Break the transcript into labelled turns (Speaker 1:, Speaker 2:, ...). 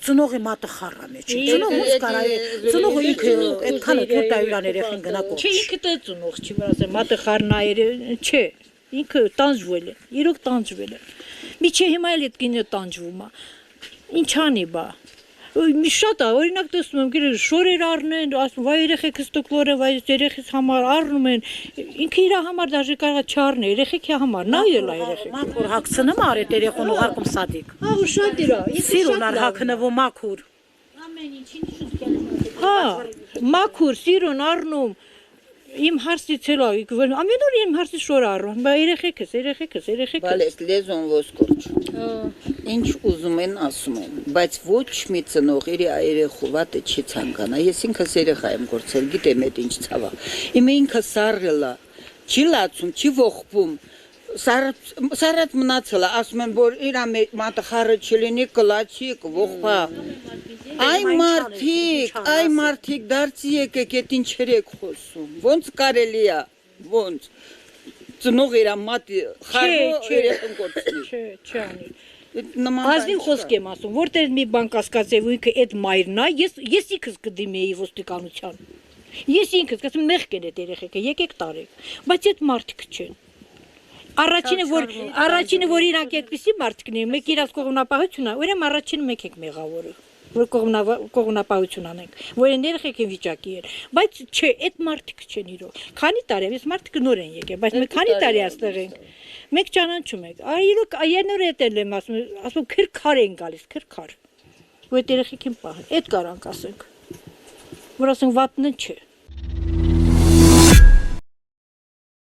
Speaker 1: ծնողի մատը խառա մեջ։ Ծնողը կարա ծնողը ինքը այդքանը թույլ տա իր երեխին գնա կողջ։
Speaker 2: Չէ, ինքը դե ծնող չի, որ ասեմ, մատը խառնա չէ, ինքը տանջվել է, իրոք տանջվել է։ Միջի հիմա էլ այդ կինը տանջվում է։ Ինչ անի բա։ Մի շատ է, օրինակ տեսնում եմ, գիրը շորեր առնեն, ասում, վայ երեխեքս տոկլոր են, վայ երեխեքս համար առնում են, ինքը իր համար դաժե կարա չառնի, երեխեքի համար, նա էլ է երեխեք։
Speaker 1: Մաքուր հագցնում արետ երեխուն ուղարկում սադիկ։
Speaker 2: Հա, ու շատ իրա,
Speaker 1: Սիրուն ար հագնվում մաքուր։
Speaker 2: Ամեն ինչին շուտ Հա, մաքուր, սիրուն առնում, իմ հարցից էլ ամեն օր իմ հարցից շոր առնում, բա երեխեքս։
Speaker 3: Բալես լեզուն ոսկորչ։ Ինչ ուզում են ասում են, բայց ոչ մի ծնող իր երեխու վատը չի ցանկանա։ Ես ինքս երեխա եմ գործել, գիտեմ այդ ինչ ցավա։ Իմ ինքը սառել է, չի լացում, չի ողբում։ Սարած մնացել է, ասում են, որ իր մատը խառը չլինի, կլացի, կողբա։ Այ մարդիկ դարձի եկեք, այդ ինչեր եք խոսում։ Ոնց կարելի է, ոնց։ Ծնող իր մատի խառը երեխան գործնի։
Speaker 2: Չէ, անի։ Ազնիվ խոսք եմ ասում, որտեղ մի բան կասկածե ու ինքը այդ մայրն է, ես ինքս կդիմեի ոստիկանության։ Ես ինքս կասեմ մեղք են այդ երեխեքը, եկեք տարեք, բայց այդ մարդիկ չեն։ Առաջինը որ իրանք այդպիսի մարդիկն են, մեկ իրաց կողմնապահություն է, ուրեմն առաջինը մեկ եք մեղավորը, որ կողմնապահություն անենք, որ են երեխեքին վիճակի են, բայց չէ, այդ մարդիկ չեն իրոք։ Քանի տարի է, ես մարդիկ նոր են եկել, բայց մենք քանի տարի այստեղ ենք։ Մեկ ճանաչում եք, իրոք այերնոր էտել եմ ասում քրքար են գալիս, քրքար, որ այդ երեխեքին պահեն, այդ կարանք ասենք, որ ասենք վատնը չէ։